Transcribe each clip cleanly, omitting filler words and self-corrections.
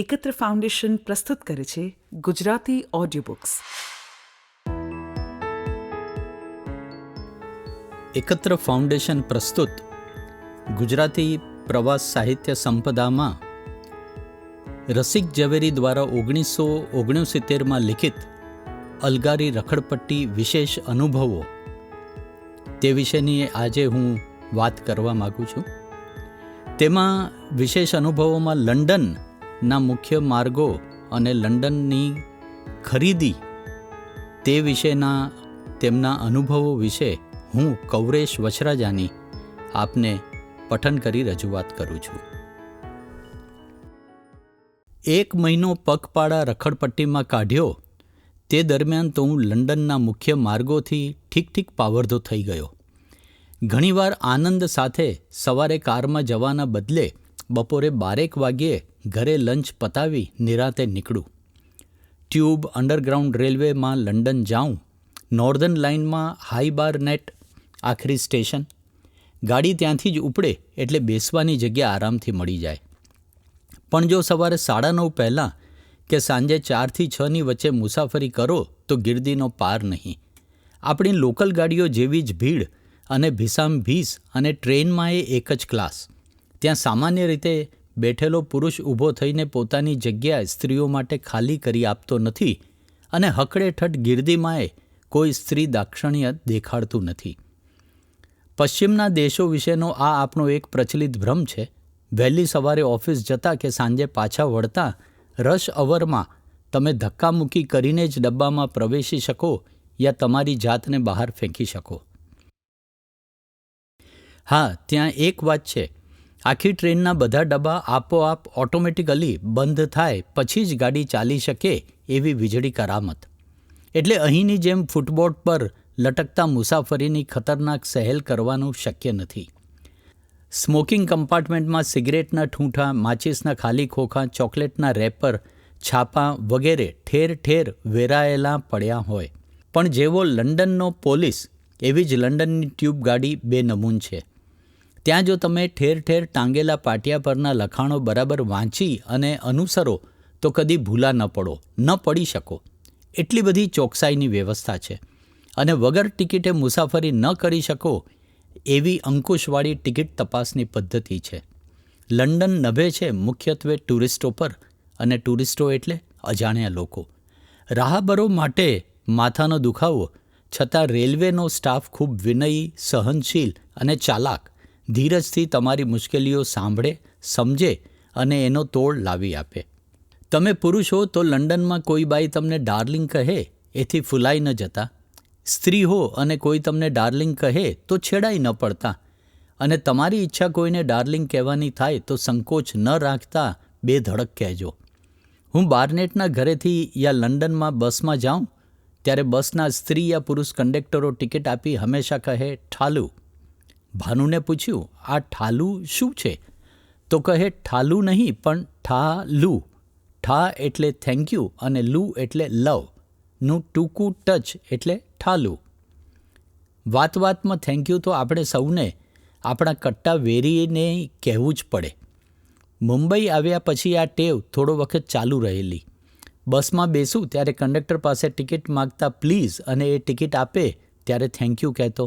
એકત્ર ફાઉન્ડેશન પ્રસ્તુત કરે છે ગુજરાતી ઓડિયો બુક્સ. એકત્ર ફાઉન્ડેશન પ્રસ્તુત ગુજરાતી પ્રવાસ સાહિત્ય સંપદામાં રસિક ઝવેરી દ્વારા 1969માં લિખિત અલગારી રખડપટ્ટી વિશેષ અનુભવો તે વિશેની આજે હું વાત કરવા માગું છું. તેમાં વિશેષ અનુભવોમાં લંડનના મુખ્ય માર્ગો અને લંડનની ખરીદી તે વિશેના તેમના અનુભવો વિશે હું કૌરેશ વછરાજાની આપને પઠન કરી રજૂઆત કરું છું. 1 મહિનો પગપાળા રખડપટ્ટીમાં કાઢ્યો તે દરમિયાન તો હું લંડનના મુખ્ય માર્ગોથી ઠીક પાવરધો થઈ ગયો. ઘણીવાર આનંદ સાથે સવારે કારમાં જવાના બદલે બપોરે 12 વાગ્યે ઘરે લંચ પતાવી નિરાતે નીકળું. ટ્યુબ અંડરગ્રાઉન્ડ રેલવેમાં લંડન જાઉં. નોર્ધન લાઇનમાં હાઈબારનેટ આખરી સ્ટેશન. ગાડી ત્યાંથી જ ઉપડે એટલે બેસવાની જગ્યા આરામથી મળી જાય. પણ જો સવારે 9:30 પહેલાં કે સાંજે 4 થી 6ની વચ્ચે મુસાફરી કરો તો ગિરદીનો પાર નહીં. આપણી લોકલ ગાડીઓ જેવી જ ભીડ અને ભીસામભીસ, અને ટ્રેનમાં એક જ ક્લાસ. ત્યાં સામાન્ય રીતે બેઠેલો પુરુષ ઊભો થઈને પોતાની જગ્યા સ્ત્રીઓ માટે ખાલી કરી આપતો નથી, અને હકડેઠઠ ગિરદીમાંય કોઈ સ્ત્રી દાક્ષિણ્ય દેખાડતું નથી. પશ્ચિમના દેશો વિશેનો આ આપણો એક પ્રચલિત ભ્રમ છે. વહેલી સવારે ઓફિસ જતા કે સાંજે પાછા વળતા રશ અવરમાં તમે ધક્કામુક્કી કરીને જ ડબ્બામાં પ્રવેશી શકો યા તમારી જાતને બહાર ફેંકી શકો. હા, ત્યાં એક વાત છે. આખી ટ્રેનના બધા ડબ્બા આપોઆપ ઓટોમેટિકલી બંધ થાય પછી જ ગાડી ચાલી શકે એવી વીજળી કરામત. એટલે અહીંની જેમ ફૂટબોર્ડ પર લટકતા મુસાફરીની ખતરનાક સહેલ કરવાનું શક્ય નથી. સ્મોકિંગ કમ્પાર્ટમેન્ટમાં સિગરેટના ઠૂંઠા, માચિસના ખાલી ખોખા, ચોકલેટના રેપર, છાપા વગેરે ઠેર ઠેર વેરાયેલા પડ્યા હોય. પણ જેવો લંડનનો પોલીસ એવી જ લંડનની ટ્યુબ ગાડી બેનમૂન છે. ત્યાં જો તમે ઠેર ઠેર ટાંગેલા પાટિયા પરના લખાણો બરાબર વાંચી અને અનુસરો તો કદી ભૂલા ન પડી શકો. એટલી બધી ચોકસાઈની વ્યવસ્થા છે. અને વગર ટિકિટે મુસાફરી ન કરી શકો એવી અંકુશવાળી ટિકિટ તપાસની પદ્ધતિ છે. લંડન નભે છે મુખ્યત્વે ટુરિસ્ટો પર, અને ટુરિસ્ટો એટલે અજાણ્યા લોકો. રાહબરો માટે માથાનો દુખાવો, છતાં રેલવેનો સ્ટાફ ખૂબ વિનયી, સહનશીલ અને ચાલાક. ધીરજથી તમારી મુશ્કેલીઓ સાંભળે, સમજે અને એનો તોડ લાવી આપે. તમે પુરુષ હો તો લંડનમાં કોઈ બાઈ તમને ડાર્લિંગ કહે એથી ફૂલાઈ ન જતા. સ્ત્રી હો અને કોઈ તમને ડાર્લિંગ કહે તો છેડાઈ ન પડતા. અને તમારી ઈચ્છા કોઈને ડાર્લિંગ કહેવાની થાય તો સંકોચ ન રાખતા બેધડક કહેજો. હું બારનેટના ઘરેથી યા લંડનમાં બસમાં જાઉં ત્યારે બસના સ્ત્રી યા પુરુષ કંડક્ટરો ટિકિટ આપી હંમેશા કહે, ઠાલું. ભાનુને પૂછ્યું, આ ઠાલું શું છે? તો કહે, ઠાલું નહીં પણ ઠાલું. ઠા એટલે થેન્ક યુ અને લુ એટલે લવ નું ટૂંકું ટચ એટલે ઠાલું. વાતમાં થેન્ક યુ તો આપણે સૌને આપણા કટ્ટા વેરીને કહેવું જ પડે. મુંબઈ આવ્યા પછી આ ટેવ થોડો વખત ચાલુ રહેલી. બસમાં બેસું ત્યારે કંડક્ટર પાસે ટિકિટ માગતા પ્લીઝ અને એ ટિકિટ આપે ત્યારે થેન્ક યુ કહેતો.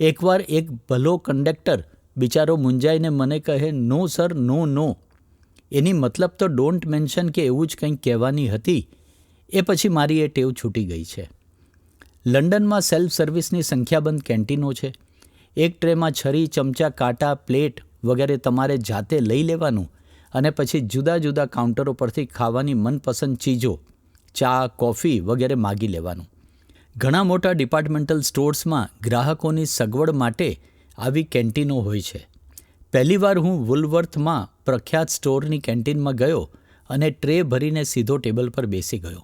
એકવાર એક ભલો કંડક્ટર બિચારો મૂંઝાઈને મને કહે, નો સર, નો. એની મતલબ તો ડોન્ટ મેન્શન કે એવું જ કંઈક કહેવાની હતી. એ પછી મારી એ ટેવ છૂટી ગઈ છે. લંડનમાં સેલ્ફ સર્વિસની સંખ્યાબંધ કેન્ટીનો છે. એક ટ્રેમાં છરી, ચમચા, કાંટા, પ્લેટ વગેરે તમારે જાતે લઈ લેવાનું અને પછી જુદા જુદા કાઉન્ટરો પરથી ખાવાની મનપસંદ ચીજો, ચા, કોફી વગેરે માગી લેવાનું. ઘણા મોટા ડિપાર્ટમેન્ટલ સ્ટોર્સમાં ગ્રાહકોની સગવડ માટે આવી કેન્ટીનો હોય છે. પહેલીવાર હું વુલવર્થમાં પ્રખ્યાત સ્ટોરની કેન્ટીનમાં ગયો અને ટ્રે ભરીને સીધો ટેબલ પર બેસી ગયો.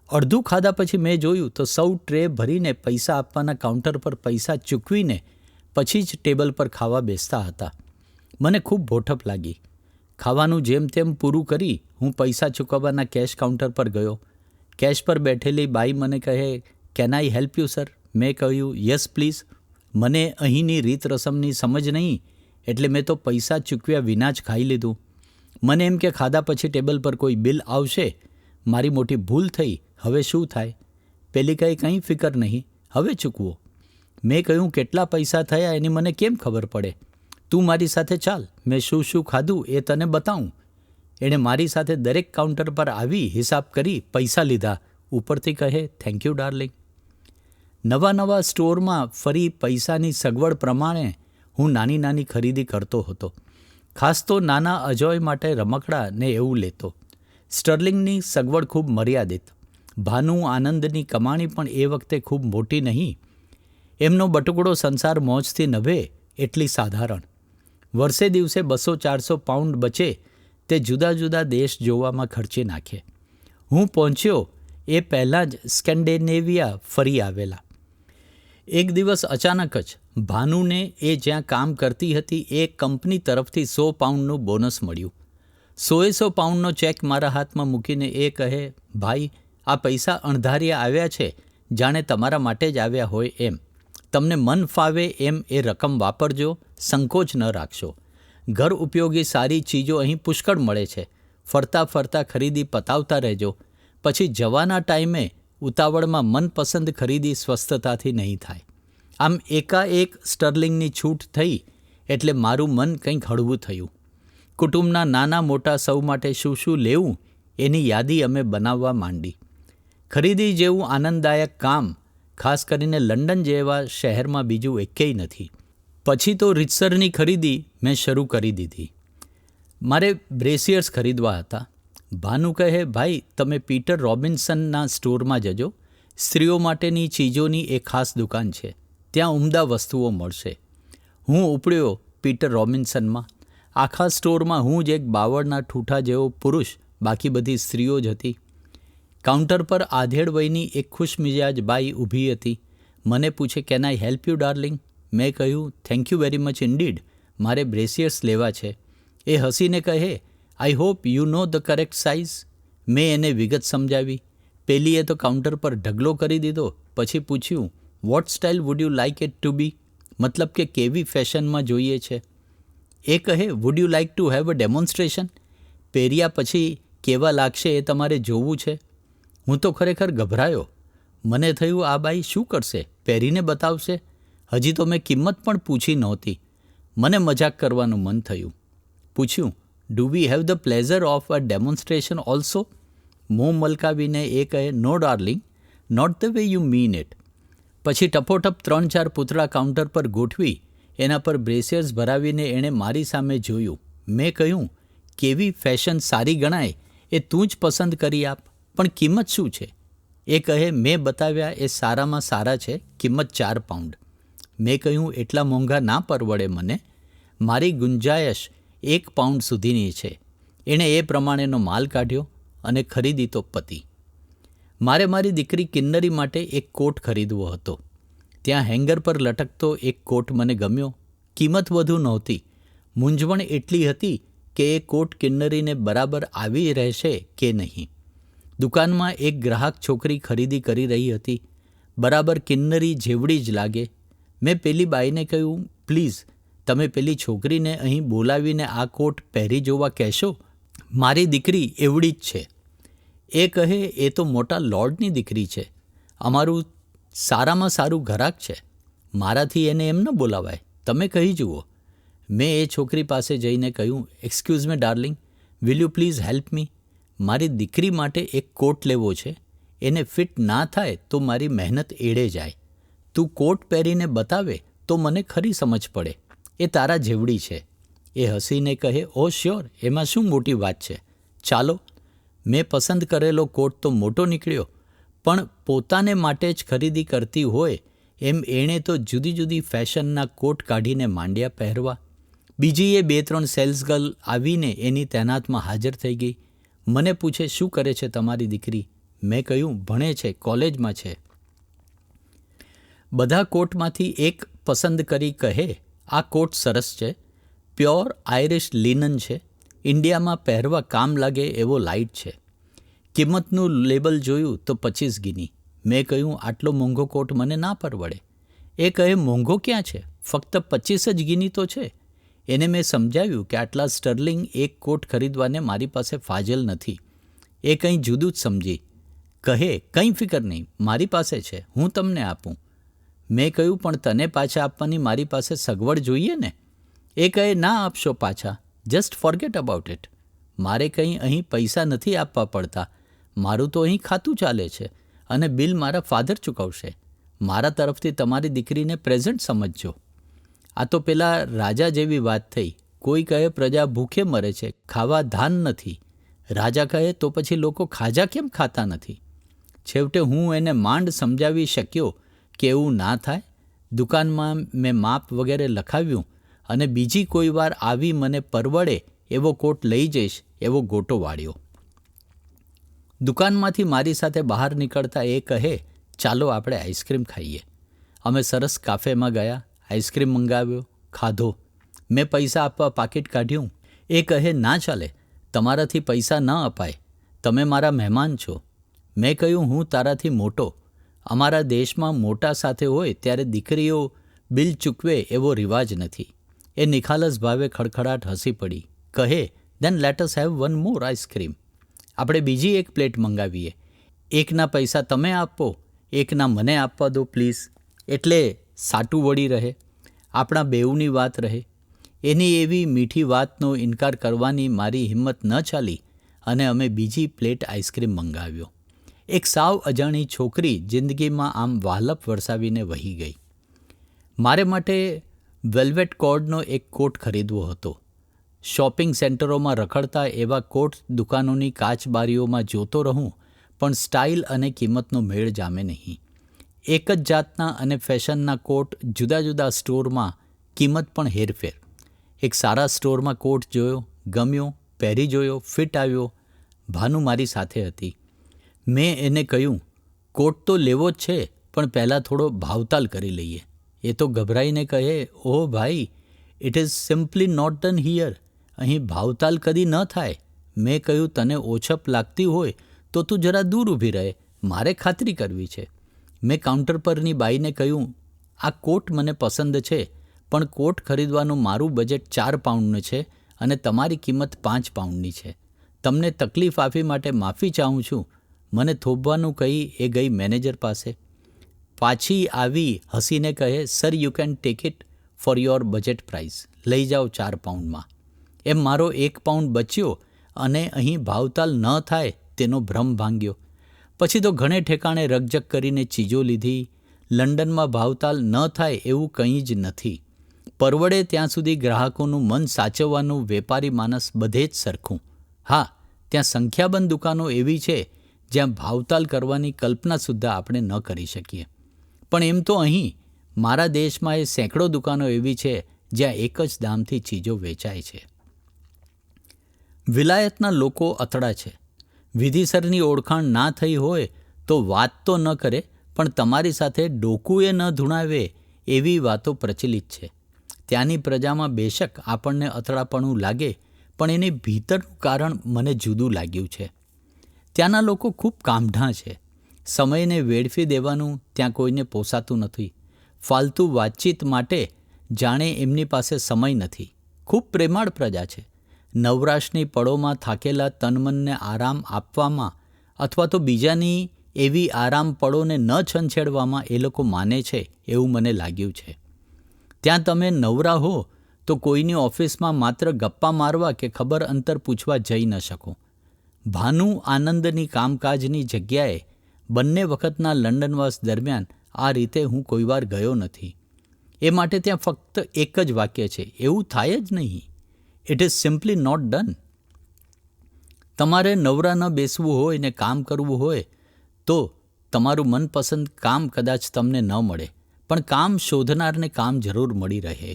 અડધું ખાધા પછી મેં જોયું તો સૌ ટ્રે ભરીને પૈસા આપવાના કાઉન્ટર પર પૈસા ચૂકવીને પછી જ ટેબલ પર ખાવા બેસતા હતા. મને ખૂબ ભોઠપ લાગી. ખાવાનું જેમ તેમ પૂરું કરી હું પૈસા ચૂકવવાના કેશ કાઉન્ટર પર ગયો. કેશ પર બેઠેલી બાઈ મને કહે, can I help you sir? મેં કહ્યું, યસ પ્લીઝ. મને અહીંની રીત રસમની સમજ નહીં એટલે મેં તો પૈસા ચૂકવ્યા વિના જ ખાઈ લીધું. મને એમ કે ખાધા પછી ટેબલ પર કોઈ બિલ આવશે. મારી મોટી ભૂલ થઈ. હવે શું થાય? પેલી કંઈ ફિકર નહીં, હવે ચૂકવો. મેં કહ્યું, કેટલા પૈસા થયા એની મને કેમ ખબર પડે? તું મારી સાથે ચાલ, મેં શું શું ખાધું એ તને બતાવું. એણે મારી સાથે દરેક કાઉન્ટર પર આવી હિસાબ કરી પૈસા લીધા. ઉપરથી કહે, થેન્ક યુ ડાર્લિંગ. નવા સ્ટોરમાં ફરી પૈસાની સગવડ પ્રમાણે હું નાની ખરીદી કરતો હતો. ખાસ તો નાના અજોય માટે રમકડા ને એવું લેતો. સ્ટર્લિંગની સગવડ ખૂબ મર્યાદિત. ભાનુ આનંદની કમાણી પણ એ વખતે ખૂબ મોટી નહીં. એમનો બટુકડો સંસાર મોજથી નભે એટલી સાધારણ. વર્ષે દિવસે 200-400 પાઉન્ડ બચે તે જુદા જુદા દેશ જોવામાં ખર્ચી નાખે. હું પહોંચ્યો એ પહેલાં જ સ્કેન્ડિનેવિયા ફરી આવેલા. એક દિવસ અચાનક જ ભાનુને એ જ્યાં કામ કરતી હતી એ કંપની તરફથી 100 પાઉન્ડનું બોનસ મળ્યું. 100 પાઉન્ડનો ચેક મારા હાથમાં મૂકીને એ કહે, ભાઈ, આ પૈસા અણધાર્યા આવ્યા છે, જાણે તમારા માટે જ આવ્યા હોય એમ. તમને મન ફાવે એમ એ રકમ વાપરજો, સંકોચ ન રાખશો. ઘર ઉપયોગી સારી ચીજો અહીં પુષ્કળ મળે છે. ફરતા ખરીદી પતાવતા રહેજો. પછી જવાના ટાઈમે ઉતાવળમાં મનપસંદ ખરીદી સ્વસ્થતાથી નહીં થાય. આમ એકાએક સ્ટર્લિંગની છૂટ થઈ એટલે મારું મન કંઈક હળવું થયું. કુટુંબના નાના મોટા સૌ માટે શું લેવું એની યાદી અમે બનાવવા માંડી. ખરીદી જેવું આનંદદાયક કામ ખાસ કરીને લંડન જેવા શહેરમાં બીજું એકેય નથી. પછી તો રીતસરની ખરીદી મેં શરૂ કરી દીધી. મારે બ્રેસિયર્સ ખરીદવા હતા. ભાનુ કહે, ભાઈ, તમે પીટર રોબિન્સનના સ્ટોરમાં જજો. સ્ત્રીઓ માટેની ચીજોની એક ખાસ દુકાન છે, ત્યાં ઉમદા વસ્તુઓ મળશે. હું ઉપડ્યો પીટર રોબિન્સનમાં. આખા સ્ટોરમાં હું જ એક બાવળના ઠૂઠા જેવો પુરુષ, બાકી બધી સ્ત્રીઓ જ હતી. કાઉન્ટર પર આધેડ વયની એક ખુશમિજાજ બાઈ ઊભી હતી. મને પૂછે, can I help you darling? મેં કહ્યું, thank you very much indeed, મારે બ્રેસિયર્સ લેવા છે. એ હસીને કહે, I hope you know the correct size. મેં એને વિગત સમજાવી. પેલીએ તો કાઉન્ટર પર ઢગલો કરી દીધો. પછી પૂછ્યું, what style would you like it to be? મતલબ કે કેવી ફેશનમાં જોઈએ છે? એ કહે, would you like to have a demonstration? પહેર્યા પછી કેવા લાગશે એ તમારે જોવું છે. હું તો ખરેખર ગભરાયો. મને થયું, આ બાઈ શું કરશે? પહેરીને બતાવશે? હજી તો મેં કિંમત પણ પૂછી નહોતી. મને મજાક કરવાનું મન થયું. પૂછ્યું, do we have the pleasure of a demonstration also? મોં મલકાવીને એ કહે, no darling, not the way you mean it. પછી ટપોટપ 3-4 પૂતળા કાઉન્ટર પર ગોઠવી એના પર બ્રેસિયર્સ ભરાવીને એણે મારી સામે જોયું. મેં કહ્યું, કેવી ફેશન સારી ગણાય એ તું જ પસંદ કરી આપ, પણ કિંમત શું છે? એ કહે, મેં બતાવ્યા એ સારામાં સારા છે, કિંમત 4 પાઉન્ડ. મેં કહ્યું, એટલા મોંઘા ના પરવડે મને. મારી ગુંજાયશ 1 પાઉન્ડ સુધીની છે. એણે એ પ્રમાણેનો માલ કાઢ્યો અને ખરીદી તો પતી. મારે મારી દીકરી કિન્નરી માટે એક કોટ ખરીદવો હતો. ત્યાં હેંગર પર લટકતો એક કોટ મને ગમ્યો. કિંમત વધુ નહોતી. મૂંઝવણ એટલી હતી કે એ કોટ કિન્નરીને બરાબર આવી રહેશે કે નહીં. દુકાનમાં એક ગ્રાહક છોકરી ખરીદી કરી રહી હતી. બરાબર કિન્નરી જેવડી જ લાગે. મેં પેલી બાઈને કહ્યું, પ્લીઝ તમે પેલી છોકરીને અહીં બોલાવીને આ કોટ પહેરી જોવા કહેશો? મારી દીકરી એવડી જ છે. એ કહે, એ તો મોટા લોર્ડની દીકરી છે. અમારું સારામાં સારું ઘરાક છે. મારાથી એને એમ ન બોલાવાય. તમે કહી જુઓ. મેં એ છોકરી પાસે જઈને કહ્યું, excuse me darling, will you please help me? મારી દીકરી માટે એક કોટ લેવો છે. એને ફિટ ના થાય તો મારી મહેનત એળે જાય. તું કોટ પહેરીને બતાવે તો મને ખરી સમજ પડે. એ તારા જેવડી છે. એ હસીને કહે, ઓ શ્યોર, એમાં શું મોટી વાત છે, ચાલો. મેં પસંદ કરેલો કોટ તો મોટો નીકળ્યો, પણ પોતાને માટે જ ખરીદી કરતી હોય એમ એણે તો જુદી જુદી ફેશનના કોટ કાઢીને માંડ્યા પહેરવા. બીજીએ 2-3 સેલ્સગર્લ આવીને એની તૈનાતમાં હાજર થઈ ગઈ. મને પૂછે, શું કરે છે તમારી દીકરી? મેં કહ્યું, ભણે છે, કોલેજમાં છે. બધા કોટમાંથી એક પસંદ કરી કહે, આ કોટ સરસ છે, પ્યોર આયરિશ લિનન છે, ઇન્ડિયામાં પહેરવા કામ લાગે એવો લાઇટ છે. કિંમતનું લેબલ જોયું તો 25 ગિની. મેં કહ્યું, આટલો મોંઘો કોટ મને ના પરવડે. એ કહે, મોંઘો ક્યાં છે, ફક્ત 25 જ ગિની તો છે. એને મેં સમજાવ્યું કે આટલા સ્ટર્લિંગ એક કોટ ખરીદવાને મારી પાસે ફાજલ નથી. એ કંઈ જુદું જ સમજી. કહે, કંઈ ફિકર નહીં, મારી પાસે છે, હું તમને આપું. મેં કહ્યું, પણ તને પાછા આપવાની મારી પાસે સગવડ જોઈએ ને? એ કહે, ના આપશો પાછા, જસ્ટ ફોરગેટ અબાઉટ ઇટ. મારે કંઈ અહીં પૈસા નથી આપવા પડતા. મારું તો અહીં ખાતું ચાલે છે અને બિલ મારા ફાધર ચૂકવશે. મારા તરફથી તમારી દીકરીને પ્રેઝન્ટ સમજજો. આ તો પેલા રાજા જેવી વાત થઈ. કોઈ કહે પ્રજા ભૂખે મરે છે, ખાવા ધાન નથી. રાજા કહે તો પછી લોકો ખાજા કેમ ખાતા નથી? છેવટે હું એને માંડ સમજાવી શક્યો કે એવું ના થાય. દુકાનમાં મેં માપ વગેરે લખાવ્યું અને બીજી કોઈ વાર આવી મને પરવડે એવો કોટ લઈ જઈશ એવો ગોટો વાળ્યો. દુકાનમાંથી મારી સાથે બહાર નીકળતા એ કહે, ચાલો આપણે આઈસ્ક્રીમ ખાઈએ. અમે સરસ કાફેમાં ગયા, આઈસ્ક્રીમ મંગાવ્યો, ખાધો. મેં પૈસા આપવા પાકીટ કાઢ્યું. એ કહે, ના ચાલે, તમારાથી પૈસા ન અપાય, તમે મારા મહેમાન છો. મેં કહ્યું, હું તારાથી મોટો. અમારા દેશમાં મોટા સાથે હોય ત્યારે દીકરીઓ બિલ ચૂકવે એવો રિવાજ નથી. એ નિખાલસ ભાવે ખડખડાટ હસી પડી. કહે, then let us have one more ice cream. આપણે બીજી એક પ્લેટ મંગાવીએ. એકના પૈસા તમે આપો, એકના મને આપવા દો પ્લીઝ. એટલે સાટું વળી રહે, આપણા બેઉની વાત રહે. એની એવી મીઠી વાતનો ઇનકાર કરવાની મારી હિંમત ન ચાલી અને અમે બીજી પ્લેટ આઈસ્ક્રીમ મંગાવ્યો. એક સાવ અજાણી છોકરી જિંદગીમાં આમ વાલપ વરસાવીને વહી ગઈ. મારે માટે વેલ્વેટ કોર્ડનો એક કોટ ખરીદવો હતો. શોપિંગ સેન્ટરોમાં રખડતા એવા કોટ દુકાનોની કાચબારીઓમાં જોતો રહું, પણ સ્ટાઇલ અને કિંમતનો મેળ જામે નહીં. એક જ જાતના અને ફેશનના કોટ જુદા જુદા સ્ટોરમાં, કિંમત પણ હેરફેર. એક સારા સ્ટોરમાં કોટ જોયો, ગમ્યો, પહેરી જોયો, ફિટ આવ્યો. ભાનુ મારી સાથે હતી. મેં એને કહ્યું, કોટ તો લેવો જ છે, પણ પહેલાં થોડો ભાવતાલ કરી લઈએ. એ તો ગભરાઈને કહે, ઓહ ભાઈ, it is simply not done here. અહીં ભાવતાલ કદી ન થાય. મેં કહ્યું, તને ઓછપ લાગતી હોય તો તું જરા દૂર ઊભી રહે, મારે ખાતરી કરવી છે. મેં કાઉન્ટર પરની બાઈને કહ્યું, આ કોટ મને પસંદ છે, પણ કોટ ખરીદવાનું મારું બજેટ 4 પાઉન્ડનું છે અને તમારી કિંમત 5 પાઉન્ડની છે. તમને તકલીફ આપી માટે માફી ચાહું છું. મને થોભવાનું કહી એ ગઈ મેનેજર પાસે. પાછી આવી હસીને કહે, sir you can take it for your budget price. લઈ જાઓ 4 પાઉન્ડમાં. એમ મારો 1 પાઉન્ડ બચ્યો અને અહીં ભાવતાલ ન થાય તેનો ભ્રમ ભાંગ્યો. પછી તો ઘણે ઠેકાણે રકઝક કરીને ચીજો લીધી. લંડનમાં ભાવતાલ ન થાય એવું કંઈ જ નથી. પરવડે ત્યાં સુધી ગ્રાહકોનું મન સાચવવાનું વેપારી માનસ બધે જ સરખું. હા, ત્યાં સંખ્યાબંધ દુકાનો એવી છે જ્યાં ભાવતાલ કરવાની કલ્પના સુદ્ધા આપણે ન કરી શકીએ. પણ એમ તો અહીં મારા દેશમાં એ સેંકડો દુકાનો એવી છે જ્યાં એક જ દામથી ચીજો વેચાય છે. વિલાયતના લોકો અથડા છે. વિધિસરની ઓળખાણ ના થઈ હોય તો વાત તો ન કરે, પણ તમારી સાથે ડોકુએ ન ધૂણાવે એવી વાતો પ્રચલિત છે. ત્યાંની પ્રજામાં બેશક આપણને અથડાપણું લાગે, પણ એની ભીતરનું કારણ મને જુદું લાગ્યું છે. ત્યાંના લોકો ખૂબ કામઢાં છે. સમયને વેડફી દેવાનું ત્યાં કોઈને પોસાતું નથી. ફાલતુ વાતચીત માટે જાણે એમની પાસે સમય નથી. ખૂબ પ્રેમાળ પ્રજા છે. નવરાશની પળોમાં થાકેલા તનમનને આરામ આપવામાં અથવા તો બીજાની એવી આરામ પળોને ન છંછેડવામાં એ લોકો માને છે એવું મને લાગ્યું છે. ત્યાં તમે નવરા હો તો કોઈની ઓફિસમાં માત્ર ગપ્પા મારવા કે ખબર અંતર પૂછવા જઈ ન શકો. ભાનુ આનંદની કામકાજની જગ્યાએ બંને વખતના લંડનવાસ દરમિયાન આ રીતે હું કોઈ વાર ગયો નથી. એ માટે ત્યાં ફક્ત એક જ વાક્ય છે, એવું થાય જ નહીં. It is simply not done. તમારે નવરા ન બેસવું હોય ને કામ કરવું હોય તો તમારું મનપસંદ કામ કદાચ તમને ન મળે, પણ કામ શોધનારને કામ જરૂર મળી રહે.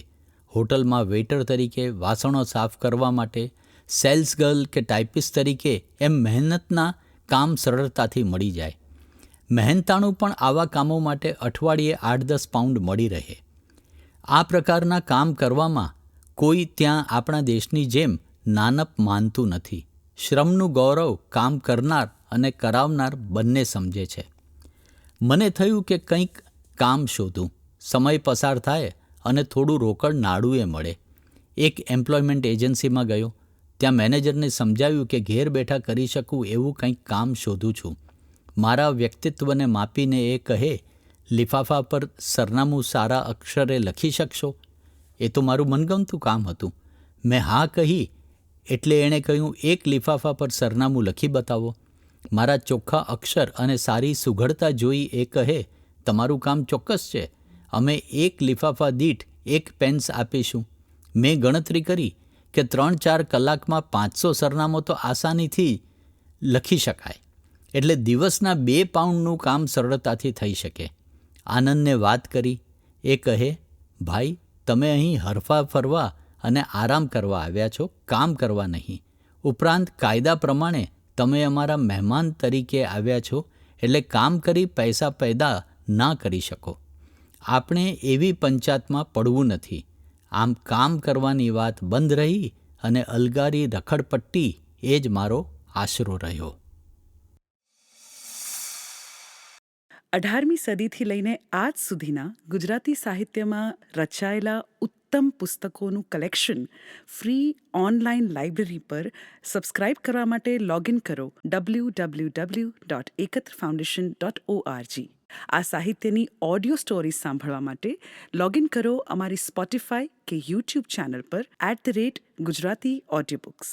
હોટલમાં વેઇટર તરીકે, વાસણો સાફ કરવા માટે, સેલ્સ ગર્લ કે ટાઈપિસ્ટ તરીકે, એમ મહેનતના કામ સરળતાથી મળી જાય. મહેનતાણું પણ આવા કામો માટે અઠવાડિયે 8-10 પાઉન્ડ મળી રહે. આ પ્રકારના કામ કરવામાં કોઈ ત્યાં આપણા દેશની જેમ નાનપ માનતું નથી. શ્રમનું ગૌરવ કામ કરનાર અને કરાવનાર બંને સમજે છે. મને થયું કે કંઈક કામ શોધું. સમય પસાર થાય અને થોડું રોકડ નાડુએ મળે. એક એમ્પ્લોયમેન્ટ એજન્સીમાં ગયો. ત્યાં મેનેજરને સમજાવ્યું કે ઘેર બેઠા કરી શકું એવું કંઈક કામ શોધું છું. મારા વ્યક્તિત્વને માપીને એ કહે, લિફાફા પર સરનામું સારા અક્ષરે લખી શકશો? એ તો મારું મનગમતું કામ હતું. મેં હા કહી એટલે એણે કહ્યું, એક લિફાફા પર સરનામું લખી બતાવો. મારા ચોખ્ખા અક્ષર અને સારી સુઘડતા જોઈ એ કહે, તમારું કામ ચોક્કસ છે. અમે એક લિફાફા દીઠ એક પેન્સ આપીશું. મેં ગણતરી કરી કે 3-4 કલાકમાં 500 સરનામું તો આસાનીથી લખી શકાય. એટલે દિવસના 2 પાઉન્ડનું કામ સરળતાથી થઈ શકે. આનંદને વાત કરી. એ કહે, ભાઈ, તમે અહીં હરફા ફરવા અને આરામ કરવા આવ્યા છો, કામ કરવા નહીં. ઉપરાંત કાયદા પ્રમાણે તમે અમારા મહેમાન તરીકે આવ્યા છો, એટલે કામ કરી પૈસા પેદા ના કરી શકો. આપણે એવી પંચાયતમાં પડવું નથી. આમ કામ કરવાની વાત બંધ રહી અને અલગારી રખડપટ્ટી એ જ મારો આશરો રહ્યો. 18મી સદીથી લઈને આજ સુધીના ગુજરાતી સાહિત્યમાં રચાયેલા ઉત્તમ પુસ્તકોનું કલેક્શન ફ્રી ઓનલાઈન લાઇબ્રેરી પર સબસ્ક્રાઇબ કરવા માટે લોગિન કરો www.ekatrafoundation.org. આ સાહિત્યની ઓડિયો સ્ટોરીઝ સાંભળવા માટે લોગિન કરો અમારી સ્પોટિફાય કે યુટ્યુબ ચેનલ પર @ગુજરાતી ઓડિયો બુક્સ.